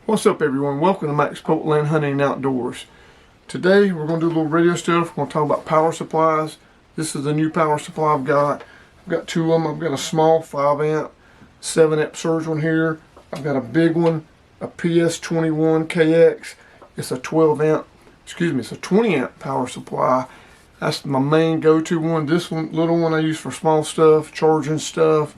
What's up, everyone? Welcome to Mack's Land Hunting and Outdoors. Today we're going to do a little radio stuff. We're going to talk about power supplies. This is the new power supply I've got. I've got two of them. I've got a small 5 amp, 7 amp surge one here. I've got a big one, a PS21KX. It's a 20 amp power supply. That's my main go-to one. This one, little one, I use for small stuff, charging stuff,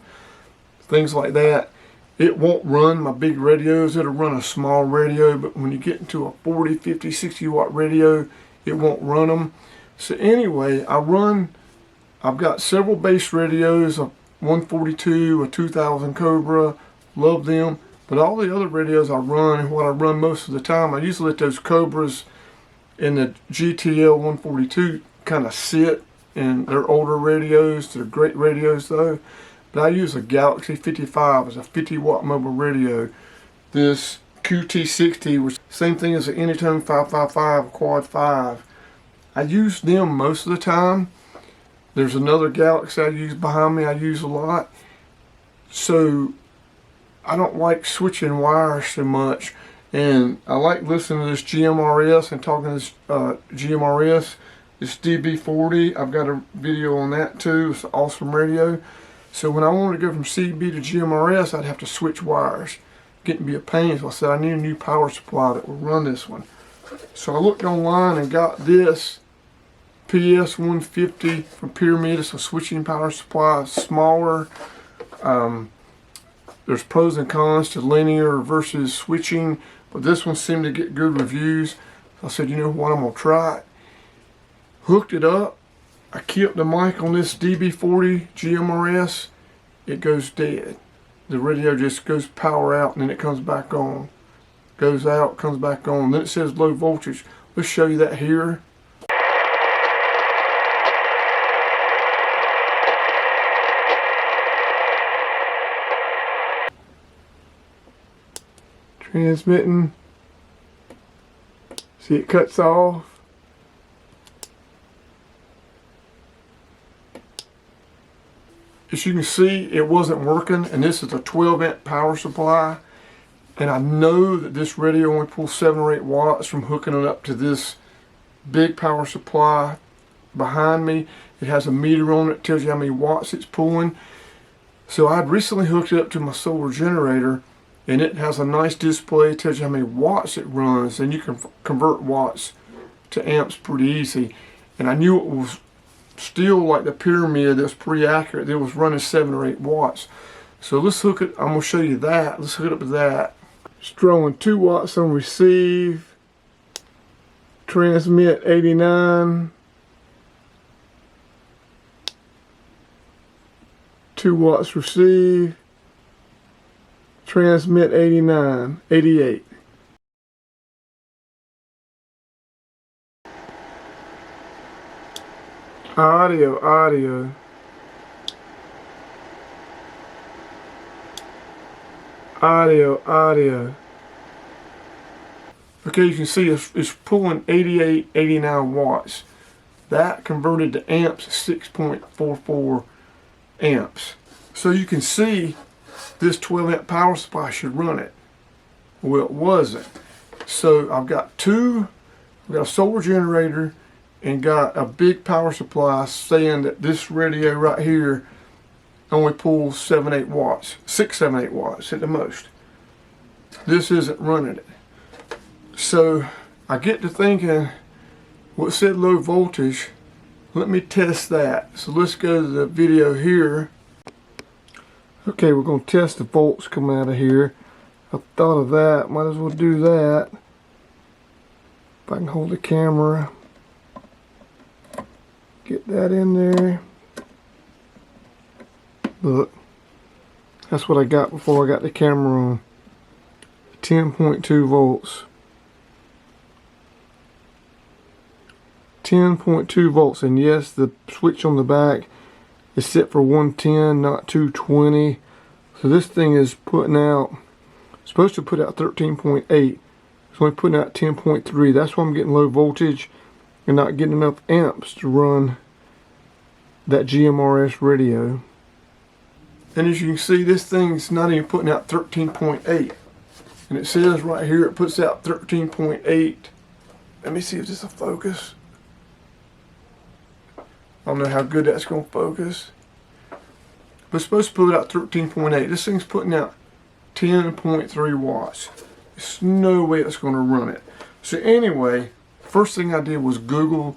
things like that. It won't run my big radios. It'll run a small radio, but when you get into a 40, 50, 60 watt radio, it won't run them. So anyway, I've got several base radios, a 142, a 2000 Cobra, love them. But all the other radios I run, and what I run most of the time, I usually let those Cobras and the GTL 142 kind of sit, and they're older radios. They're great radios though. But I use a Galaxy 55 as a 50 watt mobile radio. This QT60, which same thing as the Anytone 555 Quad 5. I use them most of the time. There's another Galaxy I use behind me I use a lot. So I don't like switching wires so much. And I like listening to this GMRS and talking to this GMRS. This DB40, I've got a video on that too. It's an awesome radio. So when I wanted to go from CB to GMRS, I'd have to switch wires. Getting to be a pain, so I said I need a new power supply that will run this one. So I looked online and got this PS150 from Pyramid. It's a switching power supply, smaller. There's pros and cons to linear versus switching, but this one seemed to get good reviews. So I said, you know what, I'm gonna try it. Hooked it up. I kept the mic on this DB40 GMRS. It goes dead. The radio just goes power out and then it comes back on. Goes out, comes back on. Then it says low voltage. Let's show you that here. Transmitting. See, it cuts off. As you can see, it wasn't working, and this is a 12 amp power supply, and I know that this radio only pulls 7 or 8 watts from hooking it up to this big power supply behind me. It has a meter on it, tells you how many watts it's pulling. So I'd recently hooked it up to my solar generator, and it has a nice display. It tells you how many watts it runs, and you can convert watts to amps pretty easy. And I knew it was still like the Pyramid, that's pretty accurate. It was running 7 or 8 watts. So let's hook it. I'm gonna show you that. Let's hook it up to that. It's drawing 2 watts on receive. Transmit 89. 2 watts receive. Transmit 89, 88. Audio. Okay, you can see it's pulling 88, 89 watts. That converted to amps is 6.44 amps. So you can see this 12 amp power supply should run it. Well, it wasn't. So I've got a solar generator and got a big power supply saying that this radio right here only pulls 7, 8 watts. 6, 7, 8 watts at the most. This isn't running it. So I get to thinking, well, it said low voltage. Let me test that. So let's go to the video here. Okay, we're going to test the volts coming out of here. I thought of that. Might as well do that. If I can hold the camera. Get that in there. Look, that's what I got before I got the camera on. 10.2 volts. 10.2 volts, and yes, the switch on the back is set for 110, not 220. So this thing is putting out, supposed to put out 13.8. It's only putting out 10.3. That's why I'm getting low voltage and not getting enough amps to run that GMRS radio. And as you can see, this thing's not even putting out 13.8. And it says right here it puts out 13.8. Let me see if this will focus. I don't know how good that's going to focus. But it's supposed to put out 13.8. This thing's putting out 10.3 watts. There's no way it's going to run it. So anyway, first thing I did was Google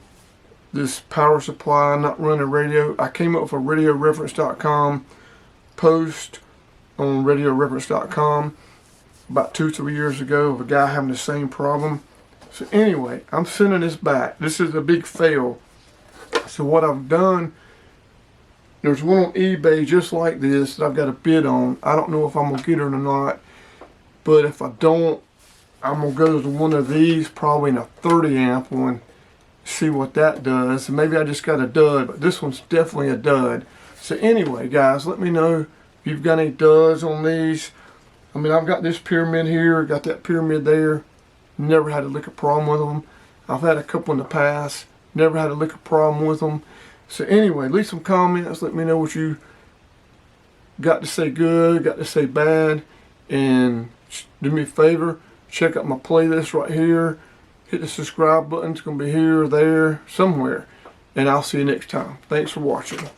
this power supply not running radio. I came up with a RadioReference.com post on RadioReference.com about 2-3 years ago of a guy having the same problem. So anyway, I'm sending this back. This is a big fail. So what I've done, there's one on eBay just like this that I've got a bid on. I don't know if I'm going to get it or not, but if I don't, I'm going to go to one of these, probably in a 30 amp one, see what that does. And maybe I just got a dud, but this one's definitely a dud. So anyway, guys, let me know if you've got any duds on these. I mean, I've got this pyramid here, got that pyramid there. Never had a lick of problem with them. I've had a couple in the past. Never had a lick of problem with them. So anyway, leave some comments. Let me know what you got to say good, got to say bad. And do me a favor, check out my playlist right here. Hit the subscribe button. It's going to be here or there, somewhere. And I'll see you next time. Thanks for watching.